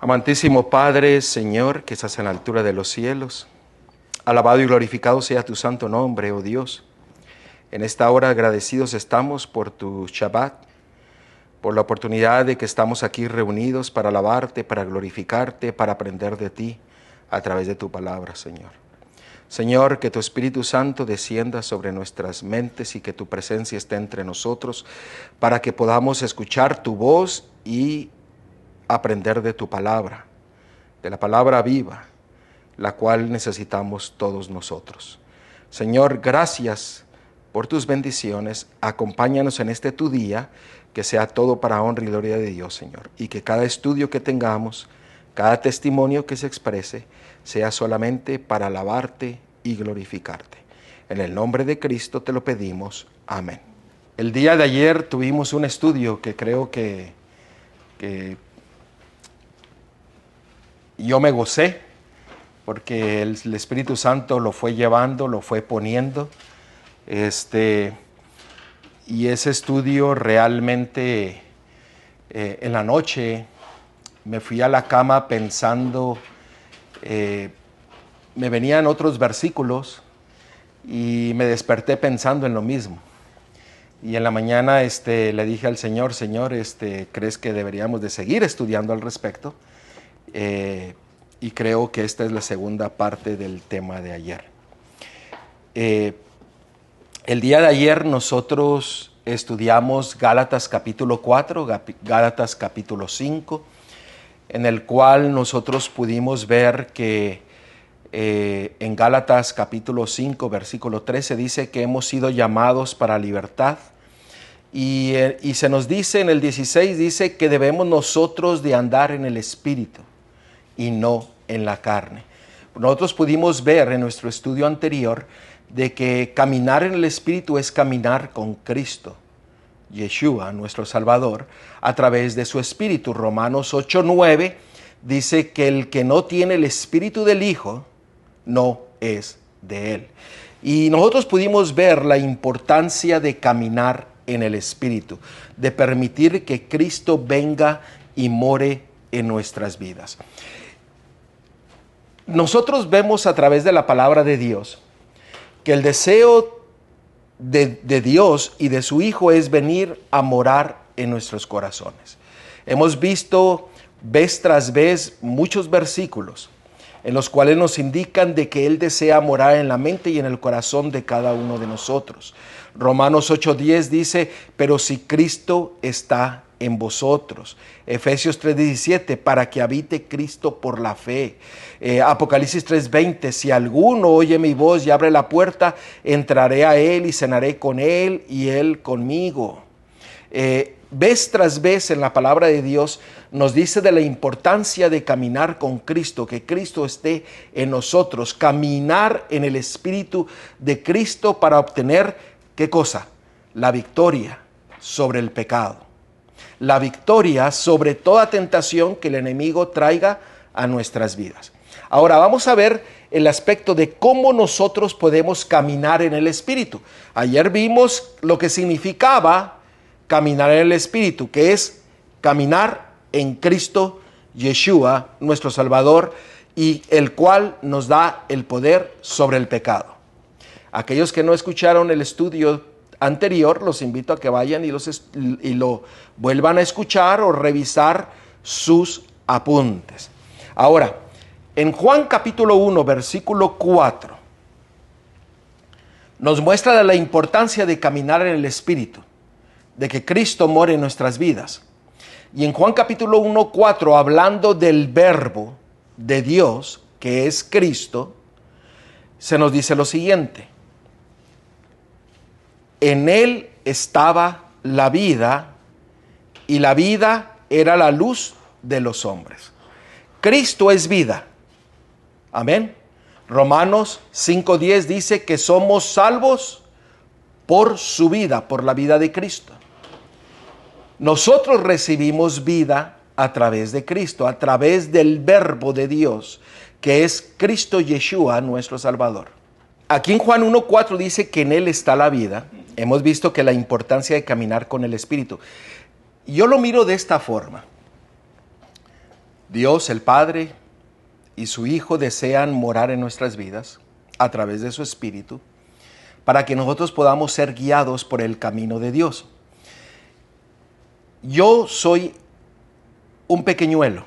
Amantísimo Padre, Señor, que estás en la altura de los cielos, alabado y glorificado sea tu santo nombre, oh Dios. En esta hora agradecidos estamos por tu Shabbat, por la oportunidad de que estamos aquí reunidos para alabarte, para glorificarte, para aprender de ti a través de tu palabra, Señor. Señor, que tu Espíritu Santo descienda sobre nuestras mentes y que tu presencia esté entre nosotros para que podamos escuchar tu voz y aprender de tu palabra, de la palabra viva, la cual necesitamos todos nosotros. Señor, gracias por tus bendiciones. Acompáñanos en este tu día, que sea todo para honra y gloria de Dios, Señor, y que cada estudio que tengamos, cada testimonio que se exprese, sea solamente para alabarte y glorificarte. En el nombre de Cristo te lo pedimos. Amén. El día de ayer tuvimos un estudio que creo que yo me gocé, porque el Espíritu Santo lo fue llevando, lo fue poniendo. Y ese estudio realmente, en la noche, me fui a la cama pensando, me venían otros versículos y me desperté pensando en lo mismo. Y en la mañana le dije al Señor, Señor, ¿crees que deberíamos de seguir estudiando al respecto? Y creo que esta es la segunda parte del tema de ayer. El día de ayer nosotros estudiamos Gálatas capítulo 4, Gálatas capítulo 5, en el cual nosotros pudimos ver que en Gálatas capítulo 5, versículo 13 dice que hemos sido llamados para libertad. Y se nos dice en el 16, dice que debemos nosotros de andar en el Espíritu y no en la carne. Nosotros pudimos ver en nuestro estudio anterior de que caminar en el Espíritu es caminar con Cristo, Yeshua, nuestro Salvador, a través de su Espíritu. Romanos 8:9 dice que el que no tiene el Espíritu del Hijo no es de Él. Y nosotros pudimos ver la importancia de caminar en el Espíritu, de permitir que Cristo venga y more en nuestras vidas. Nosotros vemos a través de la palabra de Dios que el deseo de Dios y de su Hijo es venir a morar en nuestros corazones. Hemos visto vez tras vez muchos versículos en los cuales nos indican de que Él desea morar en la mente y en el corazón de cada uno de nosotros. Romanos 8:10 dice, pero si Cristo está en vosotros. Efesios 3:17, para que habite Cristo por la fe. Apocalipsis 3:20, si alguno oye mi voz y abre la puerta, entraré a él y cenaré con él y él conmigo. Vez tras vez en la palabra de Dios nos dice de la importancia de caminar con Cristo, que Cristo esté en nosotros, caminar en el Espíritu de Cristo para obtener, ¿qué cosa? La victoria sobre el pecado, la victoria sobre toda tentación que el enemigo traiga a nuestras vidas. Ahora vamos a ver el aspecto de cómo nosotros podemos caminar en el Espíritu. Ayer vimos lo que significaba caminar en el Espíritu, que es caminar en Cristo Yeshua, nuestro Salvador, y el cual nos da el poder sobre el pecado. Aquellos que no escucharon el estudio anterior, los invito a que vayan y lo vuelvan a escuchar o revisar sus apuntes. Ahora, en Juan capítulo 1, versículo 4, nos muestra la importancia de caminar en el Espíritu, de que Cristo more en nuestras vidas. Y en Juan capítulo 1, 4, hablando del verbo de Dios, que es Cristo, se nos dice lo siguiente: en él estaba la vida, y la vida era la luz de los hombres. Cristo es vida. Amén. Romanos 5:10 dice que somos salvos por su vida, por la vida de Cristo. Nosotros recibimos vida a través de Cristo, a través del verbo de Dios, que es Cristo Yeshua, nuestro Salvador. Aquí en Juan 1:4 dice que en Él está la vida. Hemos visto que la importancia de caminar con el Espíritu. Yo lo miro de esta forma. Dios, el Padre y su Hijo desean morar en nuestras vidas a través de su Espíritu para que nosotros podamos ser guiados por el camino de Dios. Yo soy un pequeñuelo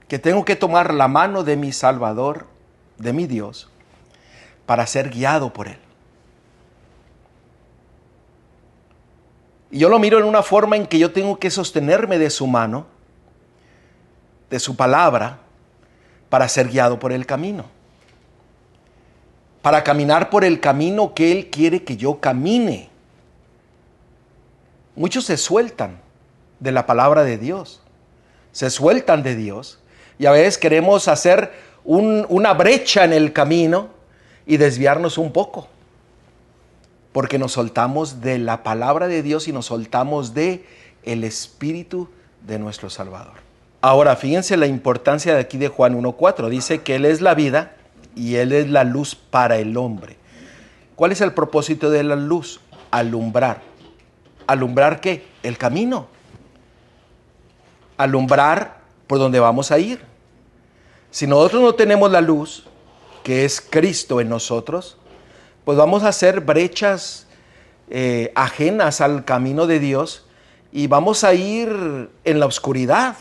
que tengo que tomar la mano de mi Salvador, de mi Dios, para ser guiado por Él. Y yo lo miro en una forma en que yo tengo que sostenerme de su mano, de su palabra, para ser guiado por el camino. Para caminar por el camino que Él quiere que yo camine. Muchos se sueltan de la palabra de Dios, se sueltan de Dios y a veces queremos hacer una brecha en el camino y desviarnos un poco, porque nos soltamos de la palabra de Dios y nos soltamos de el Espíritu de nuestro Salvador. Ahora, fíjense la importancia de aquí de Juan 1:4. Dice que Él es la vida y Él es la luz para el hombre. ¿Cuál es el propósito de la luz? Alumbrar. ¿Alumbrar qué? El camino. Alumbrar por donde vamos a ir. Si nosotros no tenemos la luz, que es Cristo en nosotros, pues vamos a hacer brechas ajenas al camino de Dios y vamos a ir en la oscuridad.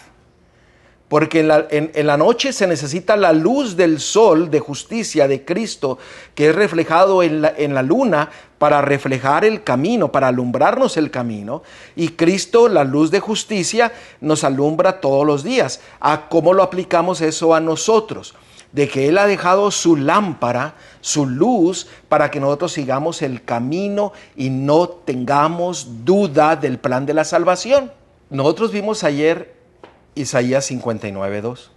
Porque en la noche se necesita la luz del sol de justicia de Cristo, que es reflejado en la luna para reflejar el camino, para alumbrarnos el camino. Y Cristo, la luz de justicia, nos alumbra todos los días. ¿Cómo lo aplicamos eso a nosotros? De que Él ha dejado su lámpara, su luz, para que nosotros sigamos el camino y no tengamos duda del plan de la salvación. Nosotros vimos ayer Isaías 59:2,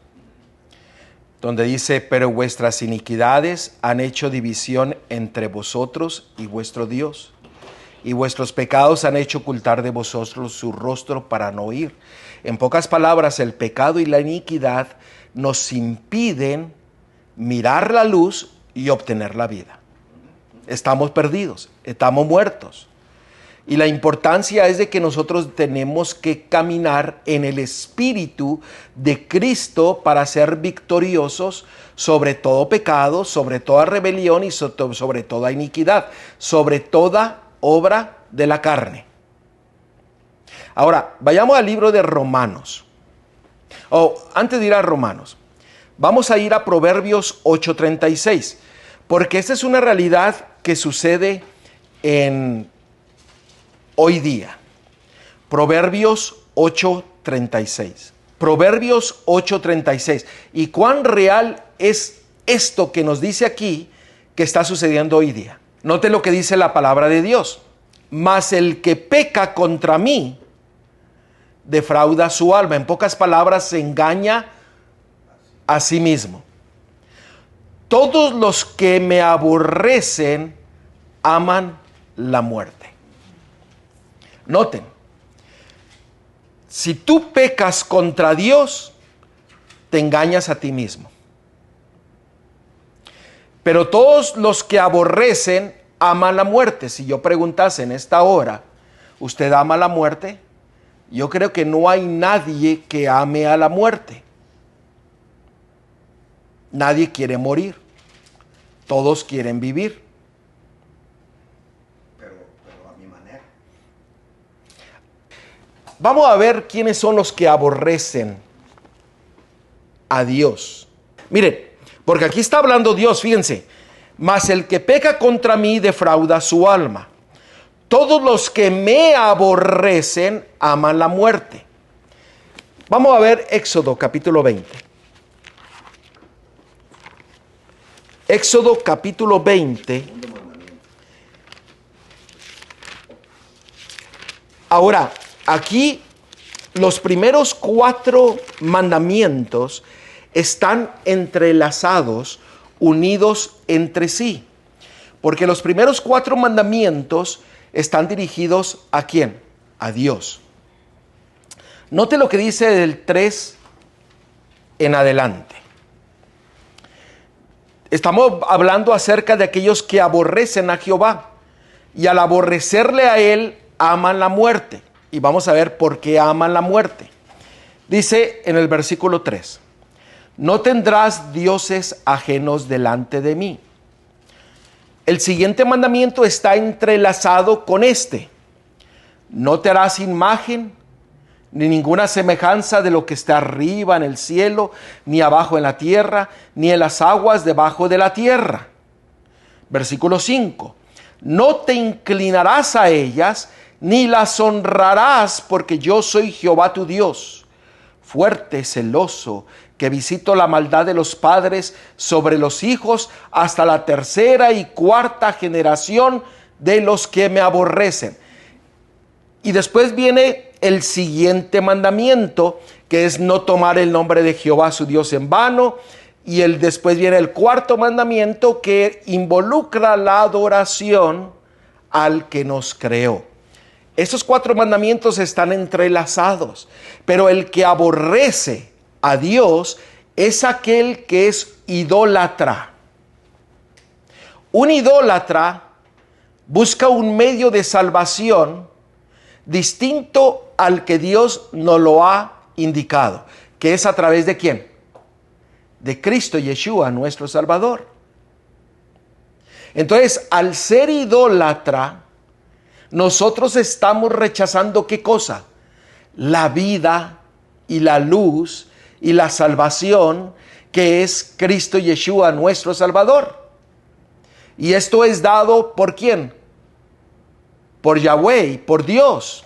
donde dice: pero vuestras iniquidades han hecho división entre vosotros y vuestro Dios, y vuestros pecados han hecho ocultar de vosotros su rostro para no oír. En pocas palabras, el pecado y la iniquidad nos impiden mirar la luz y obtener la vida. Estamos perdidos, estamos muertos. Y la importancia es de que nosotros tenemos que caminar en el Espíritu de Cristo para ser victoriosos sobre todo pecado, sobre toda rebelión y sobre toda iniquidad, sobre toda obra de la carne. Ahora, vayamos al libro de Romanos. Antes de ir a Romanos, vamos a ir a Proverbios 8:36, porque esta es una realidad que sucede hoy día. Proverbios 8:36. Proverbios 8:36. ¿Y cuán real es esto que nos dice aquí que está sucediendo hoy día? Note lo que dice la palabra de Dios. Mas el que peca contra mí defrauda su alma. En pocas palabras, se engaña a sí mismo. Todos los que me aborrecen aman la muerte. Noten, si tú pecas contra Dios, te engañas a ti mismo. Pero todos los que aborrecen aman la muerte. Si yo preguntase en esta hora, ¿usted ama la muerte? Yo creo que no hay nadie que ame a la muerte. Nadie quiere morir. Todos quieren vivir. Vamos a ver quiénes son los que aborrecen a Dios. Miren, porque aquí está hablando Dios, fíjense. Mas el que peca contra mí defrauda su alma. Todos los que me aborrecen aman la muerte. Vamos a ver Éxodo capítulo 20. Éxodo capítulo 20. Ahora, aquí los primeros 4 mandamientos están entrelazados, unidos entre sí. Porque los primeros 4 mandamientos están dirigidos ¿a quién? A Dios. Note lo que dice del 3 en adelante. Estamos hablando acerca de aquellos que aborrecen a Jehová. Y al aborrecerle a Él, aman la muerte. Y vamos a ver por qué aman la muerte. Dice en el versículo 3, no tendrás dioses ajenos delante de mí. El siguiente mandamiento está entrelazado con este. No te harás imagen ni ninguna semejanza de lo que está arriba en el cielo, ni abajo en la tierra, ni en las aguas debajo de la tierra. Versículo 5. No te inclinarás a ellas, ni las honrarás, porque yo soy Jehová tu Dios, fuerte, celoso, que visito la maldad de los padres sobre los hijos hasta la tercera y cuarta generación de los que me aborrecen. Y después viene el siguiente mandamiento, que es no tomar el nombre de Jehová su Dios en vano. Y después viene el cuarto mandamiento, que involucra la adoración al que nos creó. Estos 4 mandamientos están entrelazados, pero el que aborrece a Dios es aquel que es idólatra. Un idólatra busca un medio de salvación distinto al que Dios nos lo ha indicado, que es a través de ¿quién? De Cristo Yeshua, nuestro Salvador. Entonces, al ser idólatra, nosotros estamos rechazando ¿qué cosa? La vida y la luz y la salvación que es Cristo Yeshua, nuestro Salvador. Y esto es dado ¿por quién? Por Yahweh, por Dios,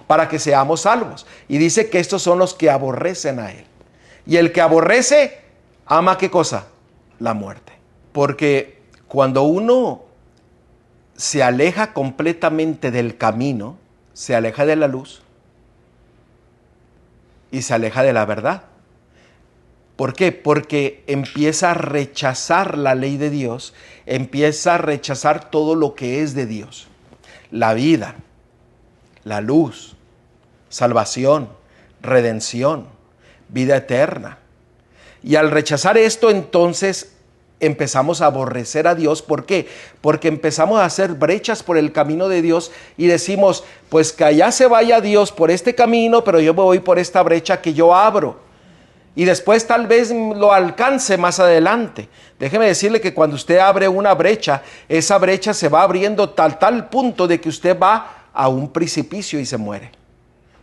para que seamos salvos. Y dice que estos son los que aborrecen a Él. Y el que aborrece, ama ¿qué cosa? La muerte. Porque cuando uno se aleja completamente del camino, se aleja de la luz y se aleja de la verdad. ¿Por qué? Porque empieza a rechazar la ley de Dios, empieza a rechazar todo lo que es de Dios. La vida, la luz, salvación, redención, vida eterna. Y al rechazar esto, entonces empezamos a aborrecer a Dios. ¿Por qué? Porque empezamos a hacer brechas por el camino de Dios y decimos, pues que allá se vaya Dios por este camino, pero yo me voy por esta brecha que yo abro. Y después tal vez lo alcance más adelante. Déjeme decirle que cuando usted abre una brecha, esa brecha se va abriendo tal punto de que usted va a un precipicio y se muere.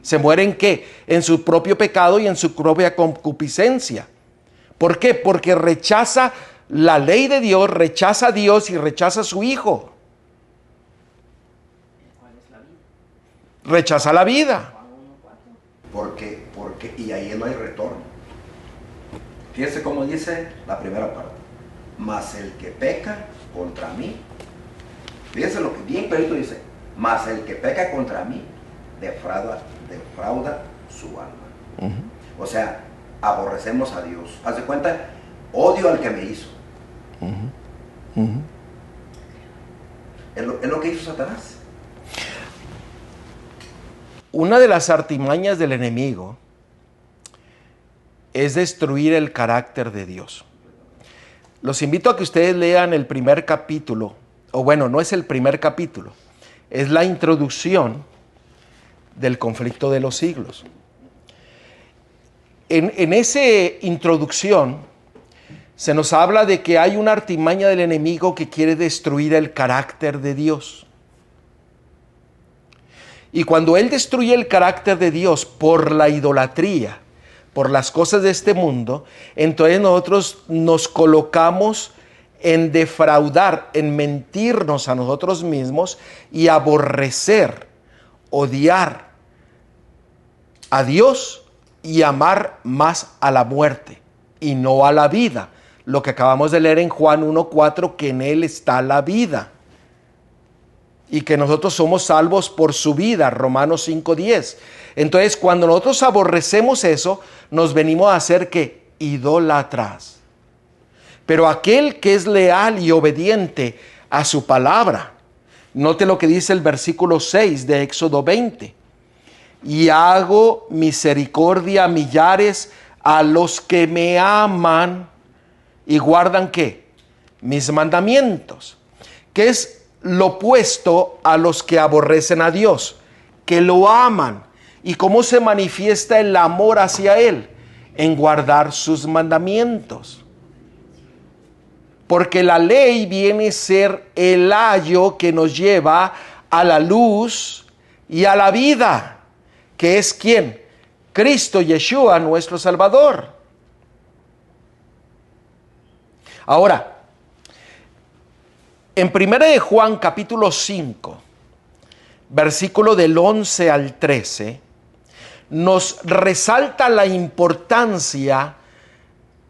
¿Se muere en qué? En su propio pecado y en su propia concupiscencia. ¿Por qué? Porque rechaza la ley de Dios, rechaza a Dios y rechaza a su Hijo. ¿Cuál es la vida? Rechaza la vida. Porque, y ahí no hay retorno. Fíjese cómo dice la primera parte. Mas el que peca contra mí, fíjese lo que bien clarito dice, mas el que peca contra mí, defrauda su alma. O sea, aborrecemos a Dios. Haz de cuenta, odio al que me hizo. Es lo que hizo Satanás. Una de las artimañas del enemigo es destruir el carácter de Dios. Los invito a que ustedes lean el primer capítulo, o bueno, no es el primer capítulo, es la introducción del conflicto de los siglos. En esa introducción se nos habla de que hay una artimaña del enemigo que quiere destruir el carácter de Dios. Y cuando él destruye el carácter de Dios por la idolatría, por las cosas de este mundo, entonces nosotros nos colocamos en defraudar, en mentirnos a nosotros mismos y aborrecer, odiar a Dios y amar más a la muerte y no a la vida. Lo que acabamos de leer en Juan 1:4, que en Él está la vida y que nosotros somos salvos por su vida, Romanos 5:10. Entonces, cuando nosotros aborrecemos eso, nos venimos a hacer ¿qué? Idólatras. Pero aquel que es leal y obediente a su palabra, note lo que dice el versículo 6 de Éxodo 20. Y hago misericordia a millares a los que me aman y guardan ¿qué? Mis mandamientos. Que es lo opuesto a los que aborrecen a Dios, que lo aman. ¿Y cómo se manifiesta el amor hacia Él? En guardar sus mandamientos. Porque la ley viene a ser el ayo que nos lleva a la luz y a la vida, que es ¿quién? Cristo Yeshua, nuestro Salvador. Ahora, en 1 de Juan capítulo 5, versículo del 11 al 13, nos resalta la importancia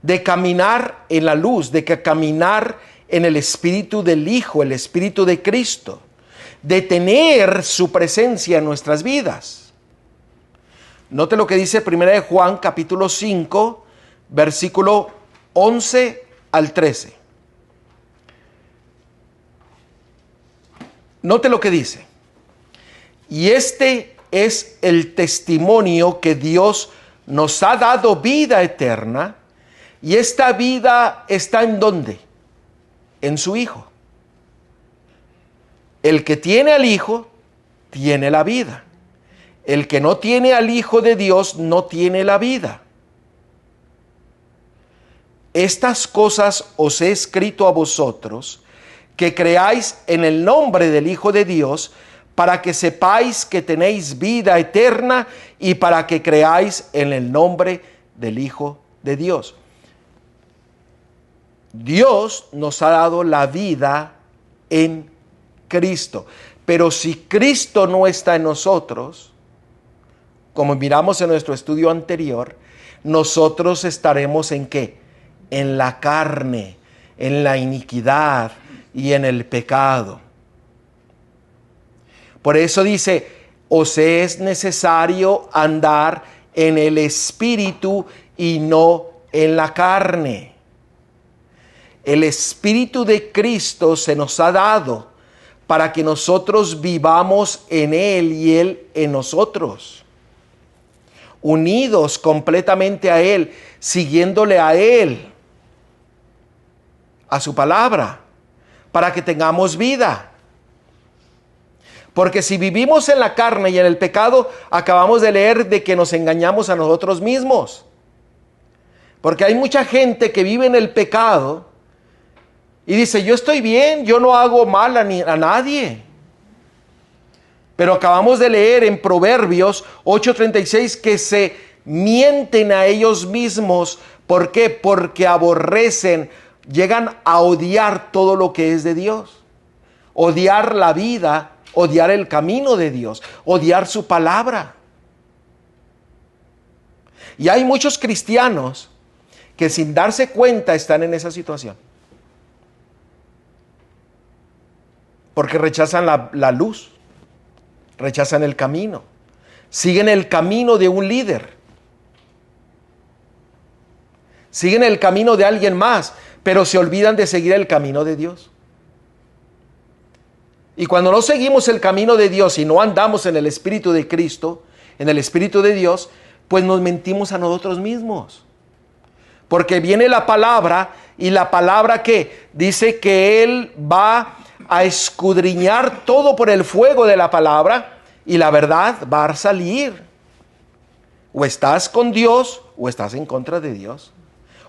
de caminar en la luz, de que caminar en el Espíritu del Hijo, el Espíritu de Cristo, de tener su presencia en nuestras vidas. Note lo que dice 1 de Juan capítulo 5, versículo 11 al 13. Note lo que dice. Y este es el testimonio que Dios nos ha dado vida eterna, y esta vida está ¿en dónde? En su Hijo. El que tiene al Hijo, tiene la vida. El que no tiene al Hijo de Dios, no tiene la vida. Estas cosas os he escrito a vosotros, que creáis en el nombre del Hijo de Dios, para que sepáis que tenéis vida eterna y para que creáis en el nombre del Hijo de Dios. Dios nos ha dado la vida en Cristo. Pero si Cristo no está en nosotros, como miramos en nuestro estudio anterior, nosotros estaremos ¿en qué? En la carne, en la iniquidad y en el pecado. Por eso dice, os es necesario andar en el Espíritu y no en la carne. El Espíritu de Cristo se nos ha dado para que nosotros vivamos en Él y Él en nosotros. Unidos completamente a Él, siguiéndole a Él, a su palabra, para que tengamos vida. Porque si vivimos en la carne y en el pecado, acabamos de leer de que nos engañamos a nosotros mismos. Porque hay mucha gente que vive en el pecado y dice, yo estoy bien, yo no hago mal a nadie. Pero acabamos de leer en Proverbios 8:36 que se mienten a ellos mismos. ¿Por qué? Porque aborrecen, llegan a odiar todo lo que es de Dios. Odiar la vida, odiar el camino de Dios, odiar su palabra. Y hay muchos cristianos que sin darse cuenta están en esa situación. Porque rechazan la luz, rechazan el camino, siguen el camino de un líder, siguen el camino de alguien más, pero se olvidan de seguir el camino de Dios. Y cuando no seguimos el camino de Dios y no andamos en el Espíritu de Cristo, en el Espíritu de Dios, pues nos mentimos a nosotros mismos. Porque viene la palabra, y la palabra que dice que Él va a escudriñar todo por el fuego de la palabra, y la verdad va a salir. O estás con Dios o estás en contra de Dios.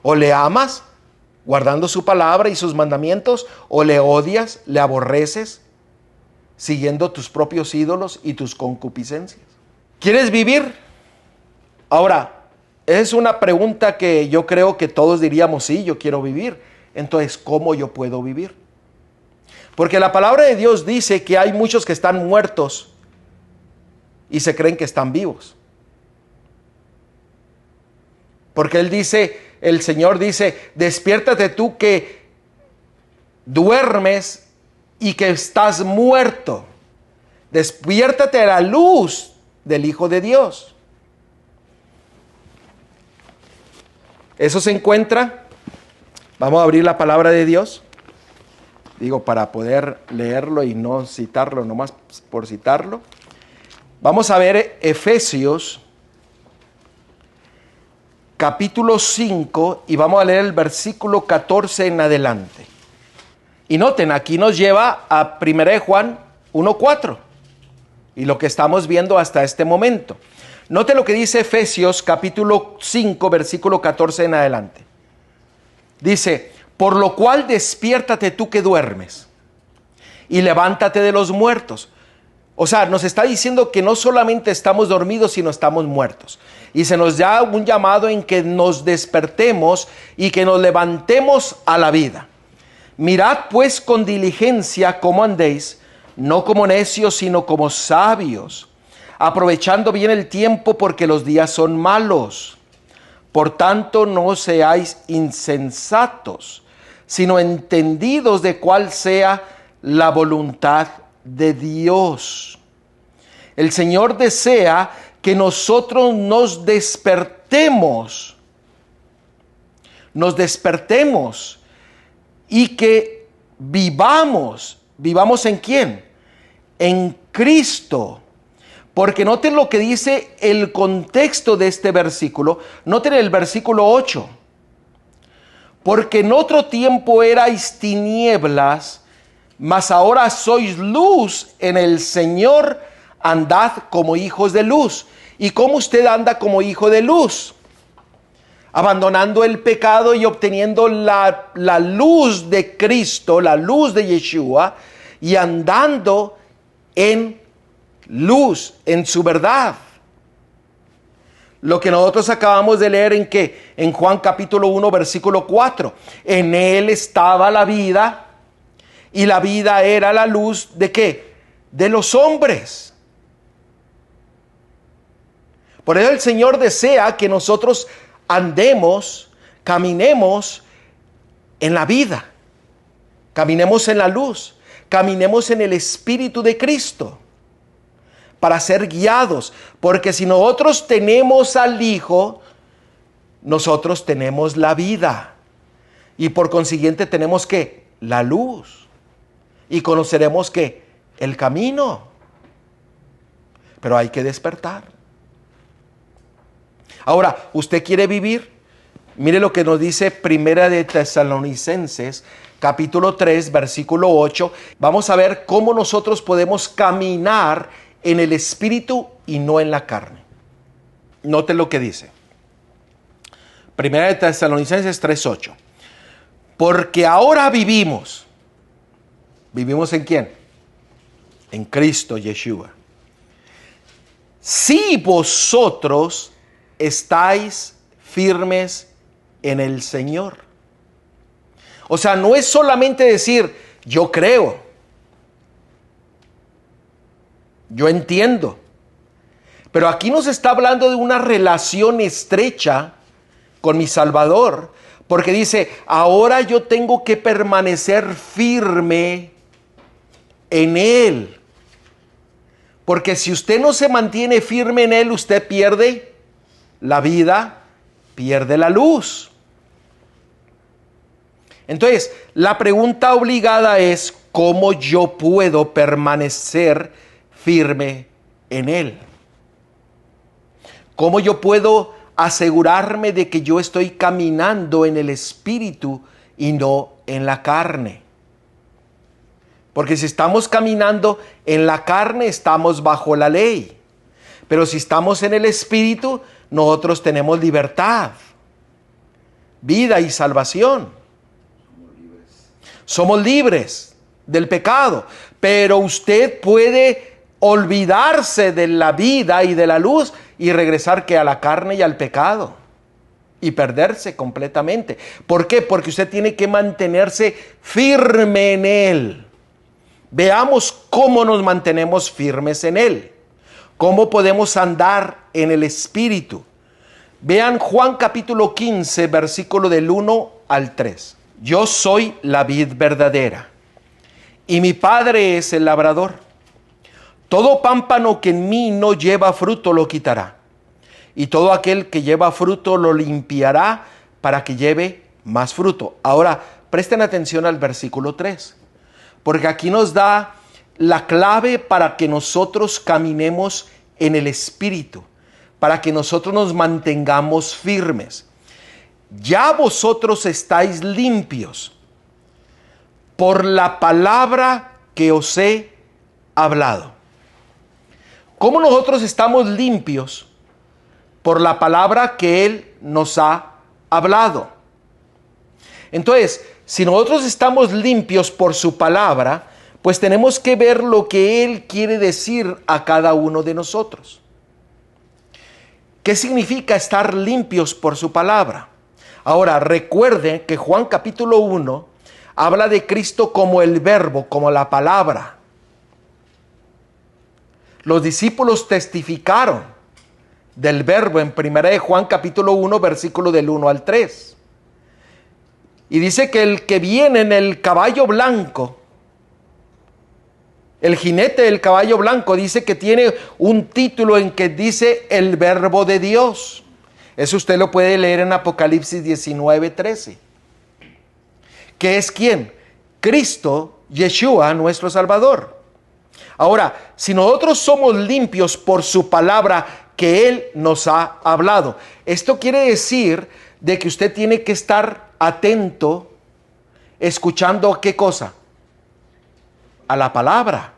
O le amas guardando su palabra y sus mandamientos, o le odias, le aborreces, siguiendo tus propios ídolos y tus concupiscencias. ¿Quieres vivir? Ahora, es una pregunta que yo creo que todos diríamos, sí, yo quiero vivir. Entonces, ¿cómo yo puedo vivir? Porque la palabra de Dios dice que hay muchos que están muertos y se creen que están vivos. Porque Él dice, el Señor dice, despiértate tú que duermes y que estás muerto. Despiértate a la luz del Hijo de Dios. Eso se encuentra. Vamos a abrir la palabra de Dios. Digo, para poder leerlo y no citarlo nomás por citarlo. Vamos a ver Efesios capítulo 5 y vamos a leer el versículo 14 en adelante. Y noten, aquí nos lleva a 1 Juan 1:4 y lo que estamos viendo hasta este momento. Note lo que dice Efesios capítulo 5, versículo 14 en adelante. Dice, por lo cual despiértate tú que duermes y levántate de los muertos. O sea, nos está diciendo que no solamente estamos dormidos, sino estamos muertos. Y se nos da un llamado en que nos despertemos y que nos levantemos a la vida. Mirad pues con diligencia cómo andéis, no como necios, sino como sabios, aprovechando bien el tiempo porque los días son malos. Por tanto, no seáis insensatos, sino entendidos de cuál sea la voluntad de Dios. El Señor desea que nosotros nos despertemos y que vivamos. ¿Vivamos en quién? En Cristo. Porque noten lo que dice el contexto de este versículo. Noten el versículo 8. Porque en otro tiempo erais tinieblas, mas ahora sois luz en el Señor, andad como hijos de luz. ¿Y cómo usted anda como hijo de luz? Abandonando el pecado y obteniendo la luz de Cristo, la luz de Yeshua, y andando en luz, en su verdad. Lo que nosotros acabamos de leer en Juan capítulo 1, versículo 4. En él estaba la vida, y la vida era la luz ¿de qué? De los hombres. Por eso el Señor desea que nosotros andemos, caminemos en la vida, caminemos en la luz, caminemos en el Espíritu de Cristo, para ser guiados, porque si nosotros tenemos al Hijo, nosotros tenemos la vida, y por consiguiente tenemos que la luz, y conoceremos que el camino, pero hay que despertar. Ahora, ¿usted quiere vivir? Mire lo que nos dice Primera de Tesalonicenses, capítulo 3, versículo 8. Vamos a ver cómo nosotros podemos caminar en el Espíritu y no en la carne. Note lo que dice. Primera de Tesalonicenses 3, 8. Porque ahora vivimos. ¿Vivimos en quién? En Cristo Yeshua. Si vosotros estáis firmes en el Señor. O sea, no es solamente decir, yo creo, yo entiendo. Pero aquí nos está hablando de una relación estrecha con mi Salvador, porque dice, ahora yo tengo que permanecer firme en Él. Porque si usted no se mantiene firme en Él, usted pierde la vida, pierde la luz. Entonces, la pregunta obligada es, ¿cómo yo puedo permanecer firme en Él? ¿Cómo yo puedo asegurarme de que yo estoy caminando en el Espíritu y no en la carne? Porque si estamos caminando en la carne, estamos bajo la ley. Pero si estamos en el Espíritu, nosotros tenemos libertad, vida y salvación. Somos libres del pecado. Pero usted puede olvidarse de la vida y de la luz y regresar que a la carne y al pecado. Y perderse completamente. ¿Por qué? Porque usted tiene que mantenerse firme en Él. Veamos cómo nos mantenemos firmes en Él. ¿Cómo podemos andar en el Espíritu? Vean Juan capítulo 15, versículo del 1 al 3. Yo soy la vid verdadera, y mi Padre es el labrador. Todo pámpano que en mí no lleva fruto lo quitará, y todo aquel que lleva fruto lo limpiará para que lleve más fruto. Ahora, presten atención al versículo 3. Porque aquí nos da la clave para que nosotros caminemos en el Espíritu, para que nosotros nos mantengamos firmes. Ya vosotros estáis limpios por la palabra que os he hablado. ¿Cómo nosotros estamos limpios? por la palabra que Él nos ha hablado. Entonces, si nosotros estamos limpios por su palabra, pues tenemos que ver lo que Él quiere decir a cada uno de nosotros. ¿Qué significa estar limpios por su palabra? Ahora, recuerden que Juan capítulo 1 habla de Cristo como el verbo, como la palabra. Los discípulos testificaron del verbo en 1 de Juan capítulo 1, versículo del 1 al 3. Y dice que el que viene en el caballo blanco, el jinete del caballo blanco, dice que tiene un título en que dice el verbo de Dios. Eso usted lo puede leer en Apocalipsis 19:13. ¿Qué es quién? Cristo, Yeshua, nuestro Salvador. Ahora, si nosotros somos limpios por su palabra que Él nos ha hablado, esto quiere decir de que usted tiene que estar atento, escuchando ¿qué cosa? A la palabra.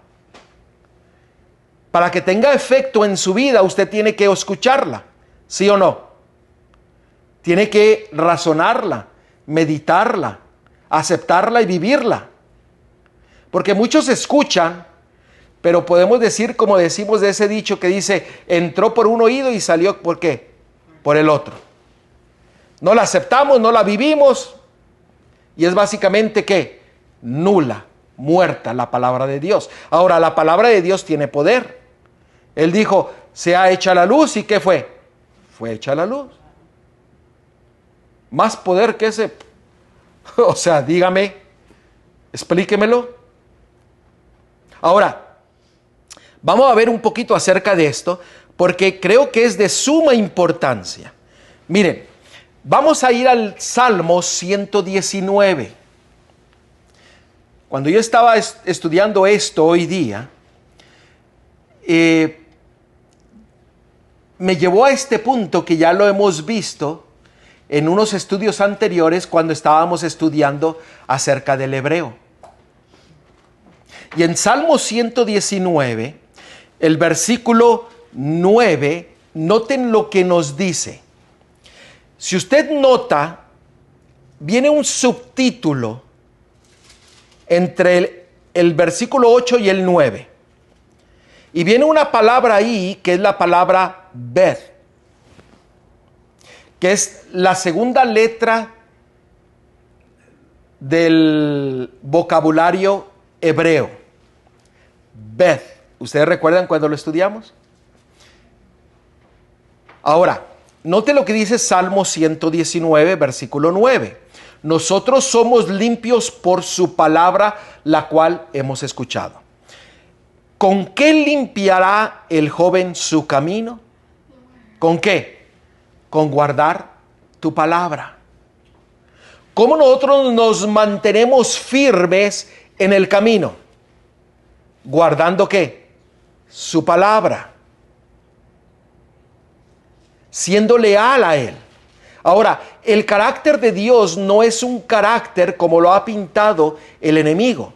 Para que tenga efecto en su vida, usted tiene que escucharla, ¿sí o no? Tiene que razonarla, meditarla, aceptarla y vivirla. Porque muchos escuchan, pero podemos decir, como decimos de ese dicho que dice, entró por un oído y salió, ¿por qué? Por el otro. No la aceptamos, no la vivimos, y es básicamente ¿qué? Nula, muerta la palabra de Dios. Ahora, la palabra de Dios tiene poder. Él dijo, sea hecha la luz, ¿y qué fue? Fue hecha la luz. Más poder que ese. O sea, dígame, explíquemelo. Ahora, vamos a ver un poquito acerca de esto, porque creo que es de suma importancia. Miren, vamos a ir al Salmo 119. Cuando yo estaba estudiando esto hoy día, me llevó a este punto que ya lo hemos visto en unos estudios anteriores cuando estábamos estudiando acerca del hebreo. Y en Salmo 119, el versículo 9, noten lo que nos dice. Si usted nota, viene un subtítulo entre el versículo 8 y el 9. Y viene una palabra ahí que es la palabra Beth, que es la segunda letra del vocabulario hebreo. Beth. ¿Ustedes recuerdan cuando lo estudiamos? Ahora, note lo que dice Salmo 119, versículo 9. Nosotros somos limpios por su palabra, la cual hemos escuchado. ¿Con qué limpiará el joven su camino? ¿Con qué? Con guardar tu palabra. ¿Cómo nosotros nos mantenemos firmes en el camino? ¿Guardando qué? Su palabra. Siendo leal a Él. Ahora, el carácter de Dios no es un carácter como lo ha pintado el enemigo,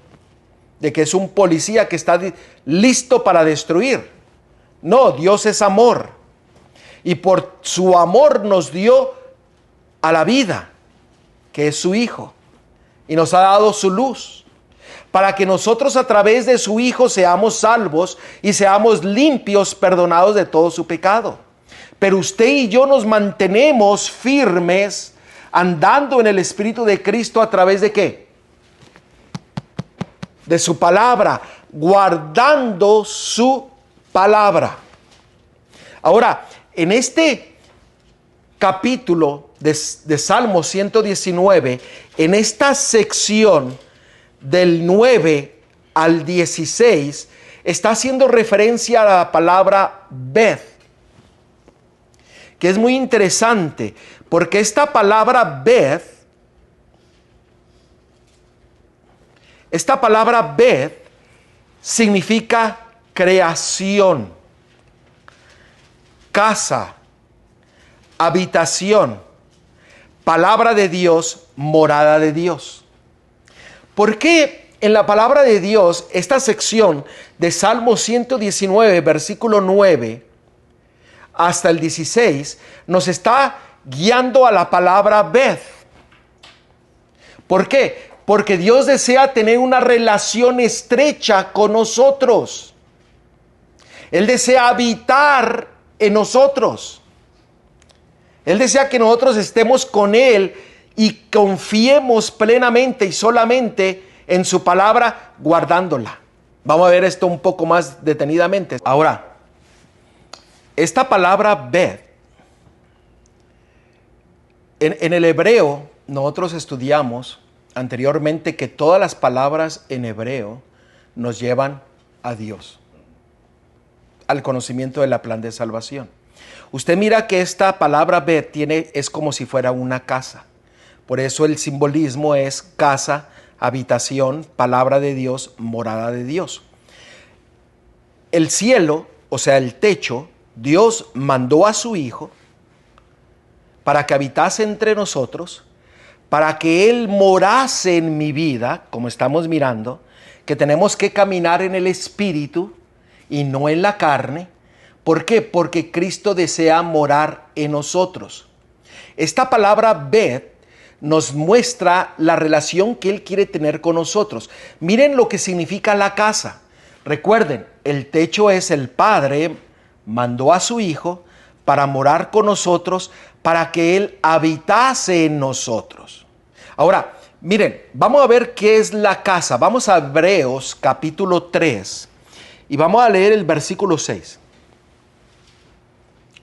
de que es un policía que está listo para destruir. No, Dios es amor. Y por su amor nos dio a la vida, que es su Hijo. Y nos ha dado su luz, para que nosotros a través de su Hijo seamos salvos y seamos limpios, perdonados de todo su pecado. Pero usted y yo nos mantenemos firmes, andando en el Espíritu de Cristo a través de ¿qué? De su palabra, guardando su palabra. Ahora, en este capítulo de Salmo 119, en esta sección del 9 al 16, está haciendo referencia a la palabra Beth, que es muy interesante, porque esta palabra Beth significa creación, casa, habitación, palabra de Dios, morada de Dios. ¿Por qué en la palabra de Dios, esta sección de Salmo 119, versículo 9, hasta el 16 nos está guiando a la palabra Beth. ¿Por qué? Porque Dios desea tener una relación estrecha con nosotros. Él desea habitar en nosotros. Él desea que nosotros estemos con Él y confiemos plenamente y solamente en su palabra, guardándola. Vamos a ver esto un poco más detenidamente. Ahora, esta palabra Beth, en el hebreo, nosotros estudiamos anteriormente que todas las palabras en hebreo nos llevan a Dios, al conocimiento del plan de salvación. Usted mira que esta palabra Beth es como si fuera una casa. Por eso el simbolismo es casa, habitación, palabra de Dios, morada de Dios. El cielo, o sea, el techo, Dios mandó a su Hijo para que habitase entre nosotros, para que Él morase en mi vida, como estamos mirando, que tenemos que caminar en el Espíritu y no en la carne. ¿Por qué? Porque Cristo desea morar en nosotros. Esta palabra Beth nos muestra la relación que Él quiere tener con nosotros. Miren lo que significa la casa. Recuerden, el techo es el Padre mandó a su Hijo para morar con nosotros, para que Él habitase en nosotros. Ahora, miren, vamos a ver qué es la casa. Vamos a Hebreos capítulo 3 y vamos a leer el versículo 6.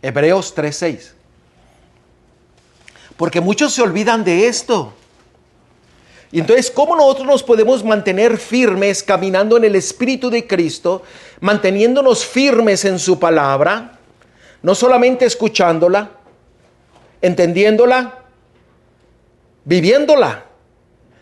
Hebreos 3:6. Porque muchos se olvidan de esto. Y entonces, ¿cómo nosotros nos podemos mantener firmes caminando en el Espíritu de Cristo, manteniéndonos firmes en su palabra, no solamente escuchándola, entendiéndola, viviéndola,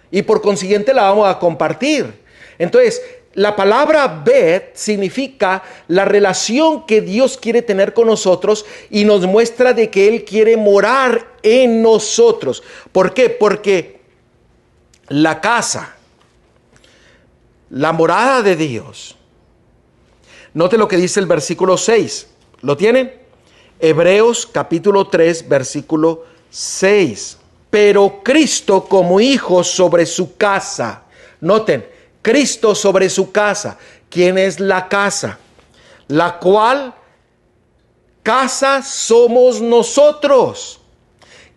y por consiguiente la vamos a compartir? Entonces, la palabra Beth significa la relación que Dios quiere tener con nosotros y nos muestra de que Él quiere morar en nosotros. ¿Por qué? Porque la casa, la morada de Dios. Note lo que dice el versículo 6. ¿Lo tienen? Hebreos capítulo 3, versículo 6. Pero Cristo como hijo sobre su casa. Noten, Cristo sobre su casa. ¿Quién es la casa? La cual casa somos nosotros.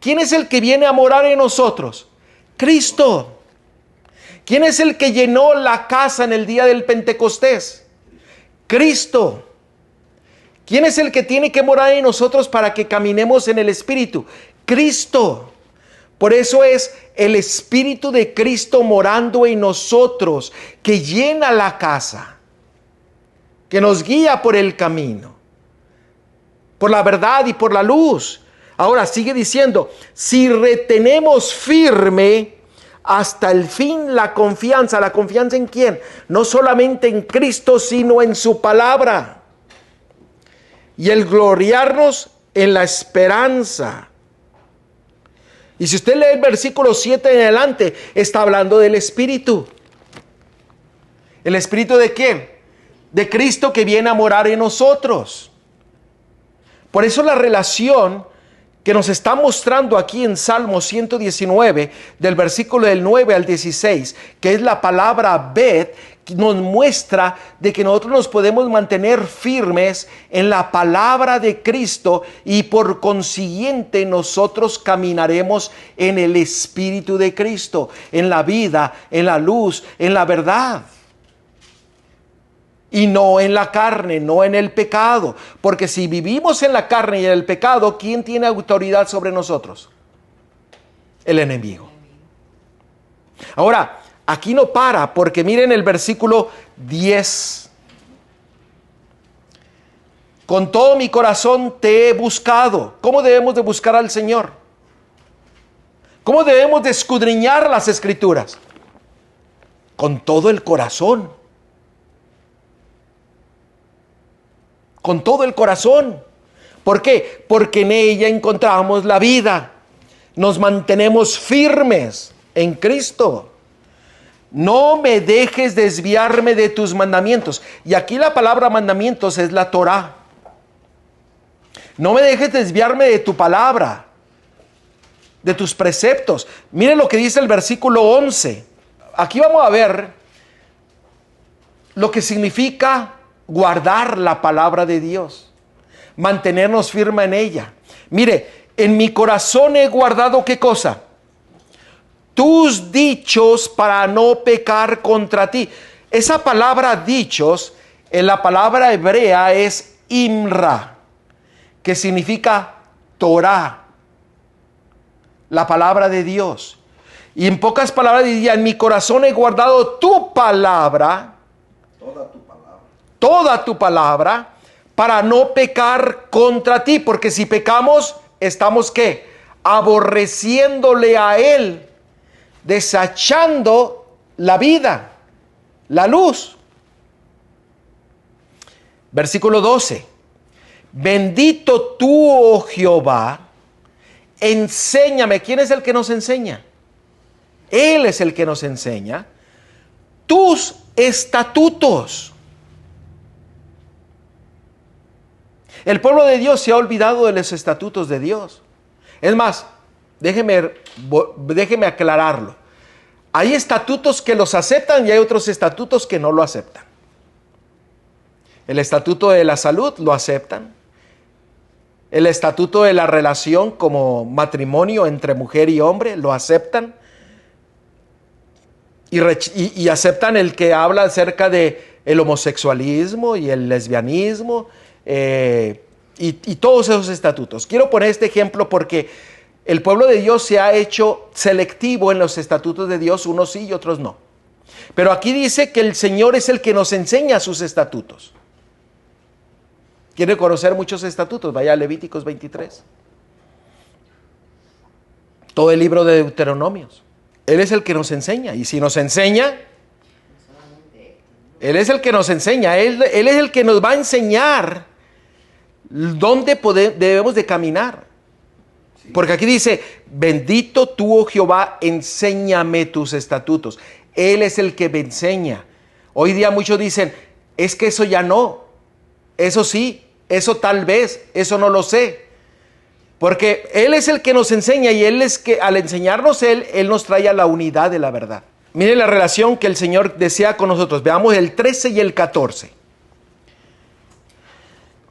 ¿Quién es el que viene a morar en nosotros? Cristo. ¿Quién es el que llenó la casa en el día del Pentecostés? Cristo. ¿Quién es el que tiene que morar en nosotros para que caminemos en el Espíritu? Cristo. Por eso es el Espíritu de Cristo morando en nosotros, que llena la casa, que nos guía por el camino, por la verdad y por la luz. Ahora sigue diciendo, si retenemos firme hasta el fin ¿la confianza en quién? No solamente en Cristo, sino en su palabra. Y el gloriarnos en la esperanza. Y si usted lee el versículo 7 en adelante, está hablando del Espíritu. ¿El Espíritu de quién? De Cristo, que viene a morar en nosotros. Por eso la relación que nos está mostrando aquí en Salmo 119, del versículo del 9 al 16, que es la palabra Beth, nos muestra de que nosotros nos podemos mantener firmes en la palabra de Cristo y por consiguiente nosotros caminaremos en el Espíritu de Cristo, en la vida, en la luz, en la verdad. Y no en la carne, no en el pecado. Porque si vivimos en la carne y en el pecado, ¿quién tiene autoridad sobre nosotros? El enemigo. Ahora, aquí no para, porque miren el versículo 10. Con todo mi corazón te he buscado. ¿Cómo debemos de buscar al Señor? ¿Cómo debemos de escudriñar las Escrituras? Con todo el corazón. Con todo el corazón. ¿Por qué? Porque en ella encontramos la vida. Nos mantenemos firmes en Cristo. No me dejes desviarme de tus mandamientos. Y aquí la palabra mandamientos es la Torá. No me dejes desviarme de tu palabra, de tus preceptos. Miren lo que dice el versículo 11. Aquí vamos a ver lo que significa guardar la palabra de Dios, mantenernos firme en ella. Mire, en mi corazón he guardado, ¿qué cosa? Tus dichos para no pecar contra ti. Esa palabra dichos, en la palabra hebrea es imra, que significa Torah, la palabra de Dios. Y en pocas palabras diría, en mi corazón he guardado tu palabra, toda tu palabra, para no pecar contra ti. Porque si pecamos, estamos ¿qué? Aborreciéndole a Él, desechando la vida, la luz. Versículo 12. Bendito tú, oh Jehová, enséñame. ¿Quién es el que nos enseña? Él es el que nos enseña tus estatutos. El pueblo de Dios se ha olvidado de los estatutos de Dios. Es más, déjeme aclararlo. Hay estatutos que los aceptan y hay otros estatutos que no lo aceptan. El estatuto de la salud lo aceptan. El estatuto de la relación como matrimonio entre mujer y hombre lo aceptan. Y aceptan el que habla acerca de el homosexualismo y el lesbianismo y todos esos estatutos. Quiero poner este ejemplo porque el pueblo de Dios se ha hecho selectivo en los estatutos de Dios, unos sí y otros no. Pero aquí dice que el Señor es el que nos enseña sus estatutos. ¿Quiere conocer muchos estatutos? Vaya a Levíticos 23. Todo el libro de Deuteronomios. Él es el que nos enseña. Y si nos enseña, Él es el que nos enseña. Él es el que nos va a enseñar dónde debemos de caminar. Porque aquí dice, bendito tú, oh Jehová, enséñame tus estatutos. Él es el que me enseña. Hoy día muchos dicen, es que eso ya no. Eso sí, eso tal vez, eso no lo sé. Porque Él es el que nos enseña y Él es que al enseñarnos Él nos trae a la unidad de la verdad. Miren la relación que el Señor desea con nosotros. Veamos el 13 y el 14.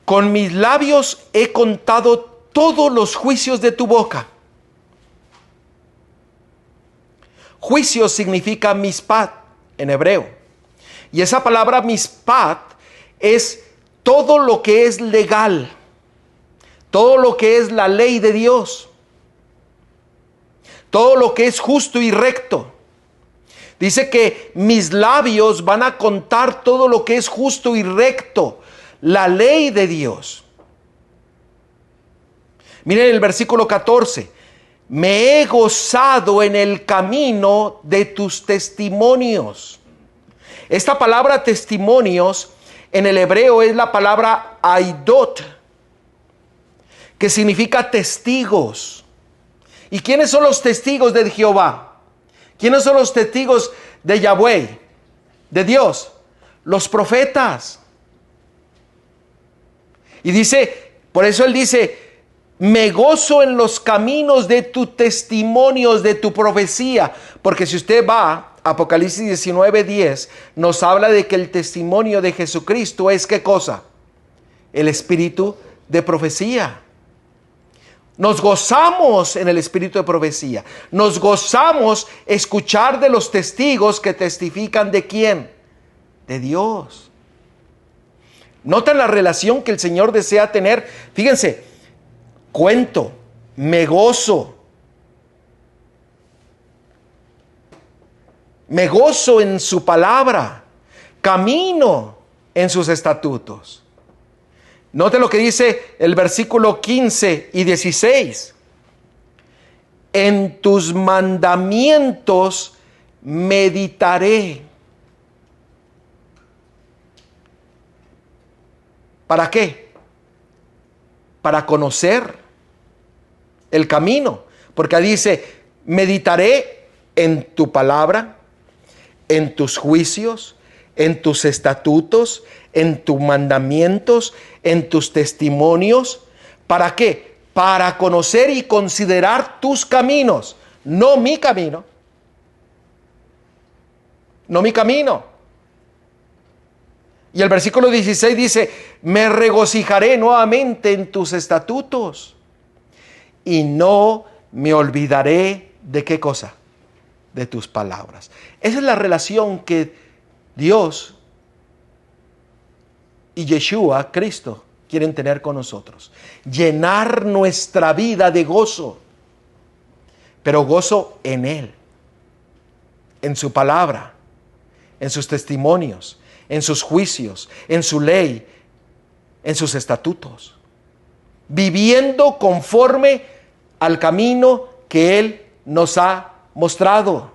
Con mis labios he contado todos los juicios de tu boca. Juicio significa mispat en hebreo. Y esa palabra mispat es todo lo que es legal, todo lo que es la ley de Dios, todo lo que es justo y recto. Dice que mis labios van a contar todo lo que es justo y recto, la ley de Dios. Miren el versículo 14. Me he gozado en el camino de tus testimonios. Esta palabra testimonios en el hebreo es la palabra aidot, que significa testigos. ¿Y quiénes son los testigos de Jehová? ¿Quiénes son los testigos de Yahweh, de Dios? Los profetas. Y dice, por eso él dice, me gozo en los caminos de tus testimonios, de tu profecía. Porque si usted va a Apocalipsis 19:10, nos habla de que el testimonio de Jesucristo es ¿qué cosa? El espíritu de profecía. Nos gozamos en el espíritu de profecía. Nos gozamos escuchar de los testigos que testifican ¿de quién? De Dios. ¿Notan la relación que el Señor desea tener? Fíjense, cuento, me gozo. Me gozo en su palabra, camino en sus estatutos. Note lo que dice el versículo 15 y 16. En tus mandamientos meditaré. ¿Para qué? Para conocer el camino. Porque dice, meditaré en tu palabra, en tus juicios, en tus estatutos, en tus mandamientos, en tus testimonios, ¿Para qué? Para conocer y considerar tus caminos, no mi camino. No mi camino. Y el versículo 16 dice, me regocijaré nuevamente en tus estatutos y no me olvidaré de qué cosa, de tus palabras. Esa es la relación que Dios y Yeshua, Cristo, quieren tener con nosotros. Llenar nuestra vida de gozo, pero gozo en Él, en su palabra, en sus testimonios, en sus juicios, en su ley, en sus estatutos, viviendo conforme al camino que Él nos ha mostrado.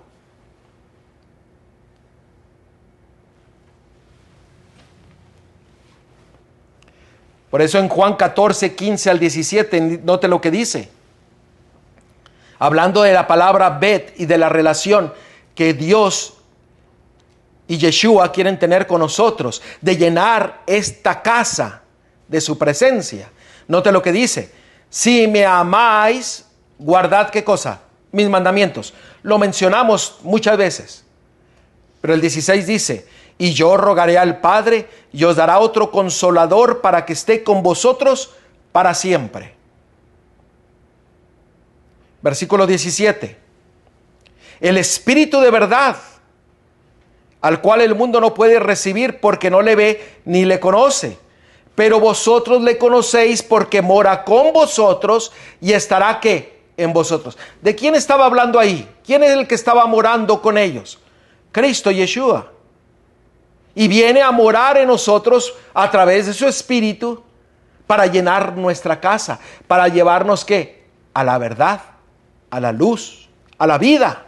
Por eso en Juan 14, 15 al 17, note lo que dice. Hablando de la palabra bet y de la relación que Dios y Yeshua quieren tener con nosotros, de llenar esta casa de su presencia. Note lo que dice. Si me amáis, guardad ¿qué cosa? Mis mandamientos. Lo mencionamos muchas veces. Pero el 16 dice, y yo rogaré al Padre y os dará otro consolador para que esté con vosotros para siempre. Versículo 17. El Espíritu de verdad, al cual el mundo no puede recibir porque no le ve ni le conoce. Pero vosotros le conocéis porque mora con vosotros y estará ¿qué? En vosotros. ¿De quién estaba hablando ahí? ¿Quién es el que estaba morando con ellos? Cristo Yeshua. Y viene a morar en nosotros a través de su Espíritu para llenar nuestra casa, para llevarnos ¿qué? A la verdad, a la luz, a la vida.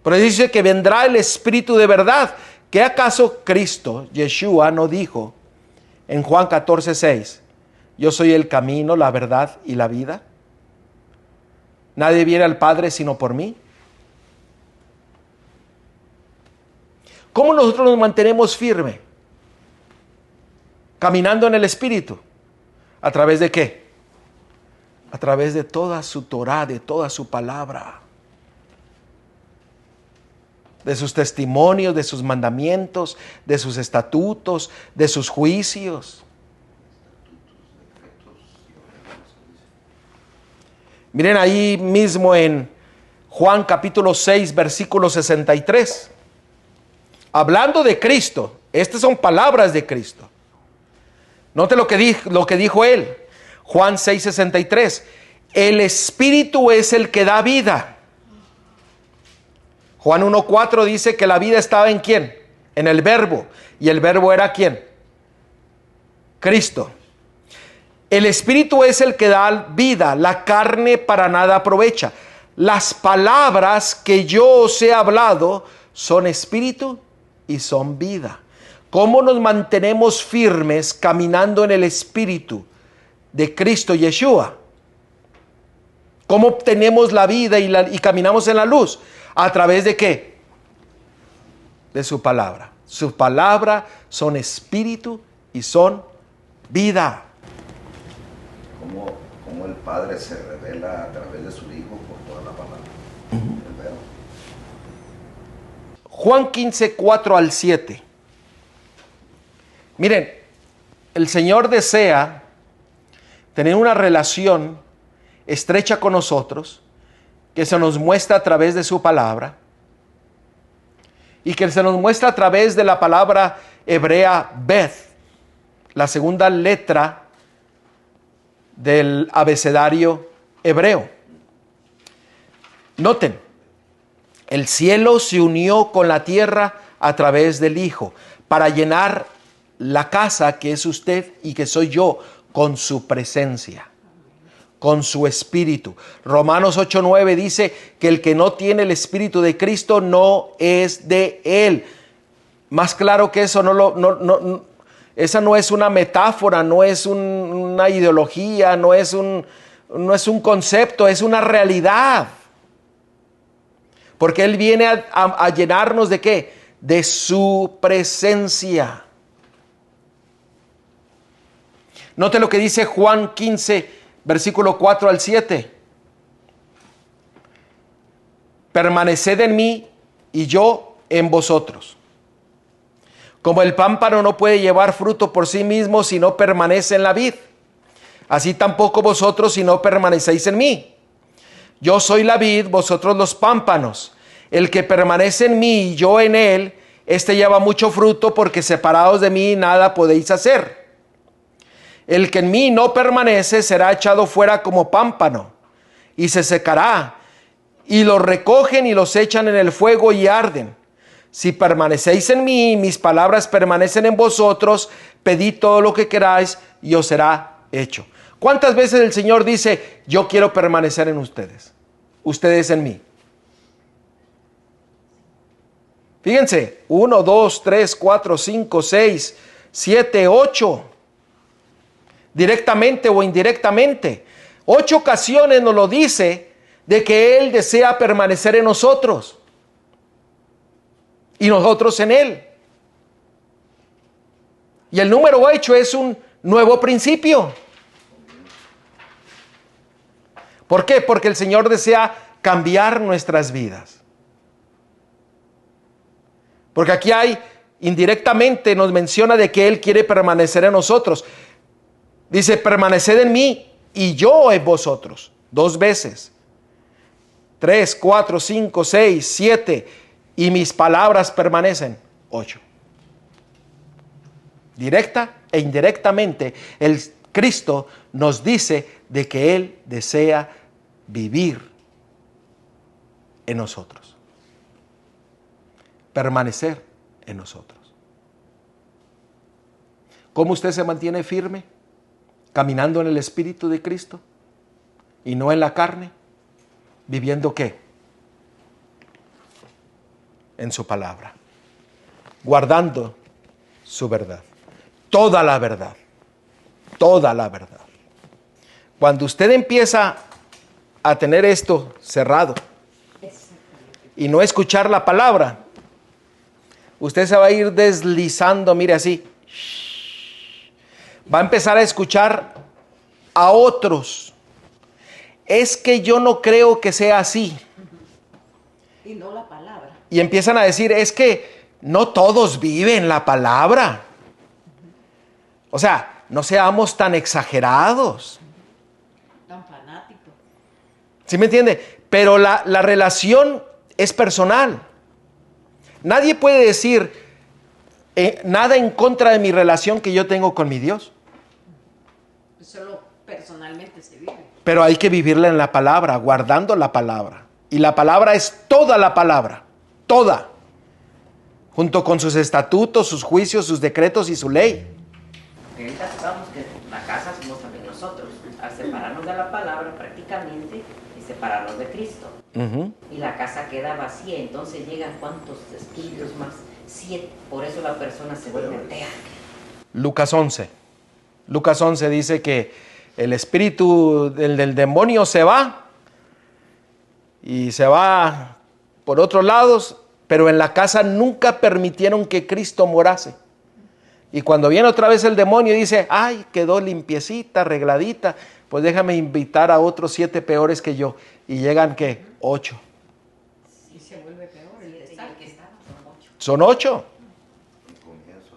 Pero dice que vendrá el Espíritu de verdad. ¿Qué acaso Cristo, Yeshua, no dijo en Juan 14, 6, yo soy el camino, la verdad y la vida? Nadie viene al Padre sino por mí. ¿Cómo nosotros nos mantenemos firmes? Caminando en el Espíritu. ¿A través de qué? A través de toda su Torah, de toda su palabra. De sus testimonios, de sus mandamientos, de sus estatutos, de sus juicios. Miren ahí mismo en Juan capítulo 6, versículo 63. Hablando de Cristo, estas son palabras de Cristo. Note lo que dijo él. Juan 6, 63. El Espíritu es el que da vida. Juan 1:4 dice que la vida estaba en ¿quién? En el Verbo. ¿Y el Verbo era quién? Cristo. El Espíritu es el que da vida. La carne para nada aprovecha. Las palabras que yo os he hablado son espíritu y son vida. ¿Cómo nos mantenemos firmes caminando en el Espíritu de Cristo Yeshua? ¿Cómo obtenemos la vida y caminamos en la luz? ¿A través de qué? De su palabra. Su palabra son espíritu y son vida. Como el Padre se revela a través de su Hijo por toda la palabra. El verbo. Juan 15, 4 al 7. Miren, el Señor desea tener una relación estrecha con nosotros, que se nos muestra a través de su palabra y que se nos muestra a través de la palabra hebrea Beth, la segunda letra del abecedario hebreo. Noten, el cielo se unió con la tierra a través del Hijo para llenar la casa que es usted y que soy yo con su presencia, con su Espíritu. Romanos 8:9 dice que el que no tiene el Espíritu de Cristo no es de Él. Más claro que eso, esa no es una metáfora, no es una ideología, no es un concepto, es una realidad. Porque Él viene a llenarnos ¿de qué? De su presencia. Note lo que dice Juan 15, versículo 4 al 7. Permaneced en mí y yo en vosotros. Como el pámpano no puede llevar fruto por sí mismo si no permanece en la vid, así tampoco vosotros si no permanecéis en mí. Yo soy la vid, vosotros los pámpanos. El que permanece en mí y yo en él, este lleva mucho fruto, porque separados de mí nada podéis hacer. El que en mí no permanece será echado fuera como pámpano y se secará, y los recogen y los echan en el fuego y arden. Si permanecéis en mí y mis palabras permanecen en vosotros, pedid todo lo que queráis y os será hecho. ¿Cuántas veces el Señor dice, yo quiero permanecer en ustedes, ustedes en mí? Fíjense, 1, 2, 3, 4, 5, 6, 7, 8. Directamente o indirectamente. 8 ocasiones nos lo dice de que Él desea permanecer en nosotros y nosotros en Él. Y el número 8 es un nuevo principio. ¿Por qué? Porque el Señor desea cambiar nuestras vidas. Porque aquí indirectamente nos menciona de que Él quiere permanecer en nosotros. Dice, permaneced en mí y yo en vosotros. 2 veces. 3, 4, 5, 6, 7. Y mis palabras permanecen. 8. Directa e indirectamente, el Cristo nos dice de que Él desea vivir en nosotros. Permanecer en nosotros. ¿Cómo usted se mantiene firme? Caminando en el Espíritu de Cristo y no en la carne. ¿Viviendo qué? En su palabra. Guardando su verdad. Toda la verdad. Toda la verdad. Cuando usted empieza a tener esto cerrado y no escuchar la palabra, usted se va a ir deslizando, mire así. Va a empezar a escuchar a otros. Es que yo no creo que sea así. Y no la palabra. Y empiezan a decir, es que no todos viven la palabra. O sea, no seamos tan exagerados. Tan fanático. ¿Sí me entiende? Pero la relación es personal. Nadie puede decir nada en contra de mi relación que yo tengo con mi Dios. Solo personalmente se vive. Pero hay que vivirla en la palabra, guardando la palabra. Y la palabra es toda la palabra, toda. Junto con sus estatutos, sus juicios, sus decretos y su ley. Ahorita sabemos que la casa somos también nosotros, al separarnos de la palabra prácticamente y separarnos de Cristo. Y la casa queda vacía, entonces llegan cuántos espíritus más, 7, por eso la persona se vuelve atea. Lucas 11. Lucas 11 dice que el espíritu del demonio se va y se va por otros lados, pero en la casa nunca permitieron que Cristo morase. Y cuando viene otra vez el demonio y dice, ay, quedó limpiecita, arregladita, pues déjame invitar a otros 7 peores que yo. Y llegan, ¿qué? 8. Y se vuelve peor. El que estaba Son son 8.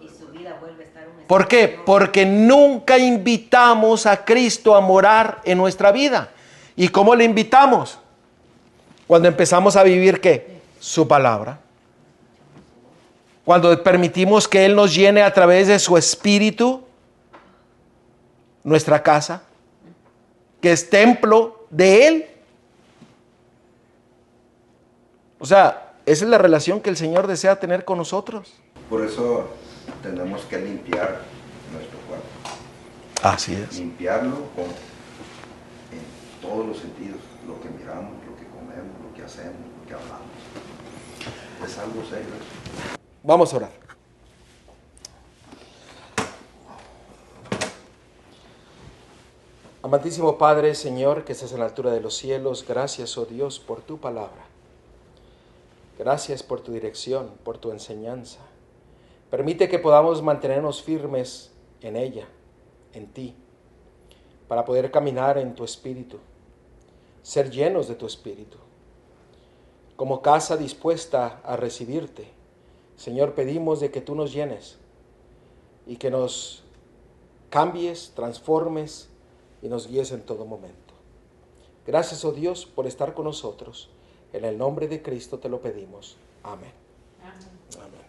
8. Y su vida vuelve a estar un ¿Por qué? Porque nunca invitamos a Cristo a morar en nuestra vida. ¿Y cómo le invitamos? Cuando empezamos a vivir, ¿qué? Su palabra. Cuando permitimos que Él nos llene a través de su Espíritu, nuestra casa, que es templo de Él. O sea, esa es la relación que el Señor desea tener con nosotros. Por eso tenemos que limpiar nuestro cuerpo. Así es. Limpiarlo en todos los sentidos. Lo que miramos, lo que comemos, lo que hacemos, lo que hablamos. Es algo serio. Vamos a orar. Amantísimo Padre, Señor, que estás en la altura de los cielos, gracias, oh Dios, por tu palabra. Gracias por tu dirección, por tu enseñanza. Permite que podamos mantenernos firmes en ella, en ti. para poder caminar en tu espíritu, ser llenos de tu espíritu. Como casa dispuesta a recibirte, Señor, pedimos de que tú nos llenes y que nos cambies, transformes y nos guíes en todo momento. Gracias, oh Dios, por estar con nosotros. En el nombre de Cristo te lo pedimos. Amén. Amén. Amén.